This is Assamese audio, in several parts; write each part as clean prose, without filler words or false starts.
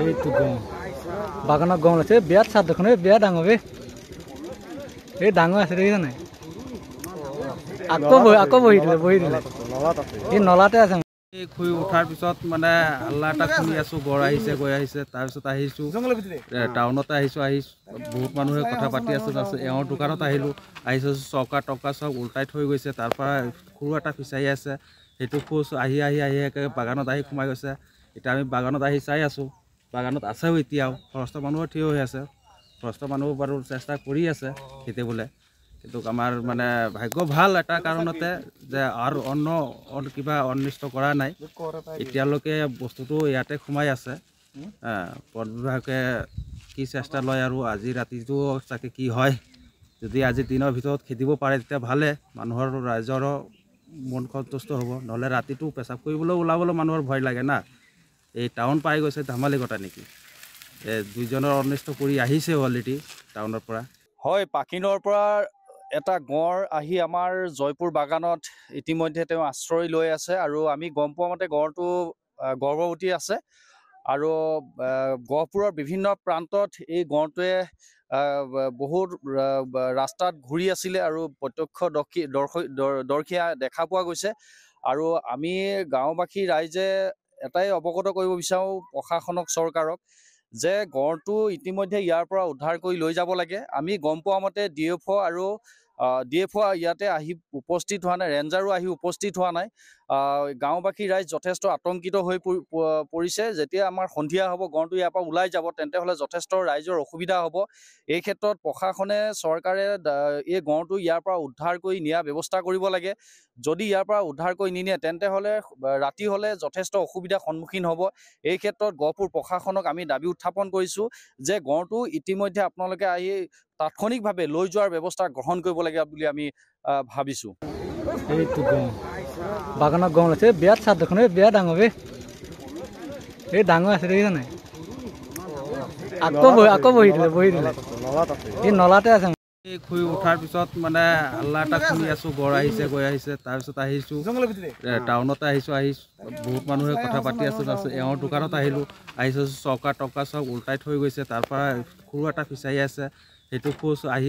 এইটো গঁড় বাগানত গঁড় আছে বিৰাট চাত দেখোন বিৰাট ডাঙৰ এই ডাঙৰ আছে দেখিছা নাই আকৌ বহি দিলে এই নলাতে আছে শুই উঠাৰ পিছত মানে আল্লাহ এটা শুনি আছো গড় আহিছে গৈ আহিছে তাৰপিছত আহিছো টাউনতে আহিছো বহুত মানুহে কথা পাতি আছো তাৰপিছত এওঁৰ দোকানত আহিছো চৌকা টকা চব উল্টাই থৈ গৈছে তাৰ পৰা সৰু এটা ফিচাৰী আছে সেইটো খোজ আহি একেবাৰে বাগানত আহি সোমাই গৈছে এতিয়া আমি বাগানত আহি চাই আছো বাগানত আছেও এতিয়াও ফৰেষ্ট মানুহৰ থিয় হৈ আছে ফৰেষ্ট মানুহ বাৰু চেষ্টা কৰি আছে খেদিবলৈ কিন্তু আমাৰ মানে ভাগ্য ভাল এটা কাৰণতে যে আৰু অন্য কিবা অনিষ্ট কৰা নাই এতিয়ালৈকে বস্তুটো ইয়াতে সোমাই আছে বন বিভাগে কি চেষ্টা লয় আৰু আজি ৰাতিটো চাগে কি হয় যদি আজি দিনৰ ভিতৰত খেদিব পাৰে তেতিয়া ভালে মানুহৰ ৰাইজৰো মন সন্তুষ্ট হ'ব নহ'লে ৰাতিটো পেচাব কৰিবলৈ ওলাবলৈ মানুহৰ ভয় লাগে না এই টাউন পাই গৈছে ধেমালি কথা নেকি দুইজনৰ অনিষ্ট কৰি আহিছে অলৰেডি টাউনৰ পৰা হয় পাকিনৰ পৰা এটা গঁড় আহি আমাৰ জয়পুৰ বাগানত ইতিমধ্যে তেওঁ আশ্ৰয় লৈ আছে আৰু আমি গম পোৱা মতে গঁড়টো গৰ্ভৱতী আছে আৰু গহপুৰৰ বিভিন্ন প্ৰান্তত এই গঁড়টোৱে বহুত ৰাস্তাত ঘূৰি আছিলে আৰু প্ৰত্যক্ষদৰ্শীয়ে দেখা পোৱা গৈছে আৰু আমি গাঁওবাসী ৰাইজে এটাই অৱগত কৰিব বিচাৰোঁ প্ৰশাসনক চৰকাৰক যে গঁড়টো ইতিমধ্যে ইয়াৰ পৰা উদ্ধাৰ কৰি লৈ যাব লাগে আমি গম পোৱা মতে DFO আৰু DFO ইয়াতে আহি উপস্থিত হোৱা নাই ৰেঞ্জাৰো আহি উপস্থিত হোৱা নাই গাঁওবাসী ৰাইজ যথেষ্ট আতংকিত হৈ পৰিছে যেতিয়া আমাৰ সন্ধিয়া হ'ব গঁড়টো ইয়াৰ পৰা ওলাই যাব তেন্তে হ'লে যথেষ্ট ৰাইজৰ অসুবিধা হ'ব এই ক্ষেত্ৰত প্ৰশাসনে চৰকাৰে এই গঁড়টো ইয়াৰ পৰা উদ্ধাৰ কৰি নিয়াৰ ব্যৱস্থা কৰিব লাগে যদি ইয়াৰ পৰা উদ্ধাৰ কৰি নিনিয়ে তেন্তে হ'লে ৰাতি হ'লে যথেষ্ট অসুবিধাৰ সন্মুখীন হ'ব এই ক্ষেত্ৰত গহপুৰ প্ৰশাসনক আমি দাবী উত্থাপন কৰিছোঁ যে গঁড়টো ইতিমধ্যে আপোনালোকে আহি তাৎক্ষণিকভাৱে লৈ যোৱাৰ ব্যৱস্থা গ্ৰহণ কৰিব লাগে বুলি আমি ভাবিছোঁ এইটো গঁড় বাগানত গঁড় আছে বিৰাট চাত দেখোন বিৰাট ডাঙৰ এই ডাঙৰ আছে দেখিছা নাই আকৌ বহি দিলে এই নলাতে আছে শুই উঠাৰ পিছত মানে আল্লাহ এটা শুনি আছো গড় আহিছে গৈ আহিছে তাৰপিছত আহিছো টাউনতে আহিছো বহুত মানুহে কথা পাতি আছো তাৰপিছত এওঁৰ দোকানত আহিছো চৌকা টকা চব উল্টাই থৈ গৈছে তাৰ পৰা সৰু এটা ফিচাৰী আছে সেইটো খোজ আহি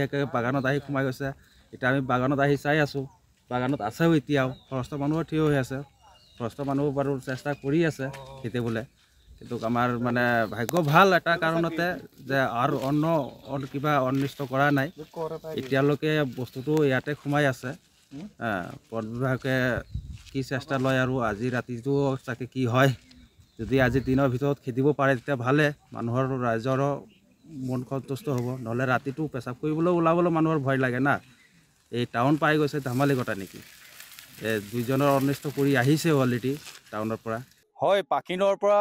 একেবাৰে বাগানত আহি সোমাই গৈছে এতিয়া আমি বাগানত আহি চাই আছো বাগানত আছেও এতিয়াও ফৰেষ্ট মানুহৰ থিয় হৈ আছে ফৰেষ্ট মানুহ বাৰু চেষ্টা কৰি আছে খেদিবলৈ কিন্তু আমাৰ মানে ভাগ্য ভাল এটা কাৰণতে যে আৰু অন্য কিবা অনিষ্ট কৰা নাই এতিয়ালৈকে বস্তুটো ইয়াতে সোমাই আছে বন বিভাগে কি চেষ্টা লয় আৰু আজি ৰাতিটো চাগে কি হয় যদি আজি দিনৰ ভিতৰত খেদিব পাৰে তেতিয়া ভালে মানুহৰ ৰাইজৰো মন সন্তুষ্ট হ'ব নহ'লে ৰাতিটো পেচাব কৰিবলৈ ওলাবলৈ মানুহৰ ভয় লাগে না এই টাউন পাই গৈছে ধেমালি কথা নেকি দুইজনৰ অনিষ্ট কৰি আহিছে অলৰেডি টাউনৰ পৰা হয় পাকিনৰ পৰা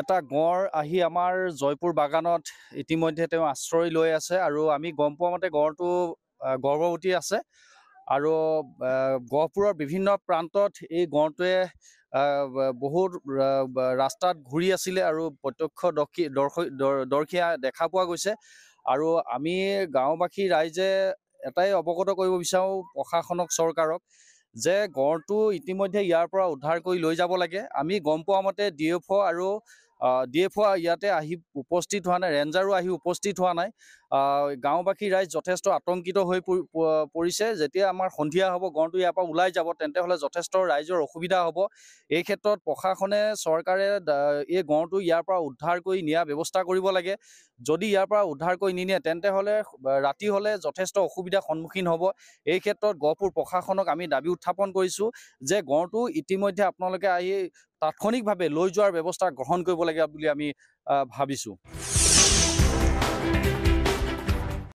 এটা গঁড় আহি আমাৰ জয়পুৰ বাগানত ইতিমধ্যে তেওঁ আশ্ৰয় লৈ আছে আৰু আমি গম পোৱা মতে গঁড়টো গৰ্ভৱতী আছে আৰু গহপুৰৰ বিভিন্ন প্ৰান্তত এই গঁড়টোৱে বহুত ৰাস্তাত ঘূৰি আছিলে আৰু প্ৰত্যক্ষদৰ্শীয়ে দেখা পোৱা গৈছে আৰু আমি গাঁওবাসী ৰাইজে এটাই অৱগত কৰিব বিচাৰোঁ প্ৰশাসনক চৰকাৰক যে গঁড়টো ইতিমধ্যে ইয়াৰ পৰা উদ্ধাৰ কৰি লৈ যাব লাগে আমি গম পোৱা মতে DFO আৰু DFO ইয়াতে আহি উপস্থিত হোৱা নাই ৰেঞ্জাৰো আহি উপস্থিত হোৱা নাই গাঁওবাসী ৰাইজ যথেষ্ট আতংকিত হৈ পৰিছে যেতিয়া আমাৰ সন্ধিয়া হ'ব গঁড়টো ইয়াৰ পৰা ওলাই যাব তেন্তে হ'লে যথেষ্ট ৰাইজৰ অসুবিধা হ'ব এই ক্ষেত্ৰত প্ৰশাসনে চৰকাৰে এই গঁড়টো ইয়াৰ পৰা উদ্ধাৰ কৰি নিয়াৰ ব্যৱস্থা কৰিব লাগে যদি ইয়াৰ পৰা উদ্ধাৰ কৰি নিনিয়ে তেন্তে হ'লে ৰাতি হ'লে যথেষ্ট অসুবিধাৰ সন্মুখীন হ'ব এই ক্ষেত্ৰত গহপুৰ প্ৰশাসনক আমি দাবী উত্থাপন কৰিছোঁ যে গঁড়টো ইতিমধ্যে আপোনালোকে আহি তাৎক্ষণিকভাৱে লৈ যোৱাৰ ব্যৱস্থা গ্ৰহণ কৰিব লাগে বুলি আমি ভাবিছোঁ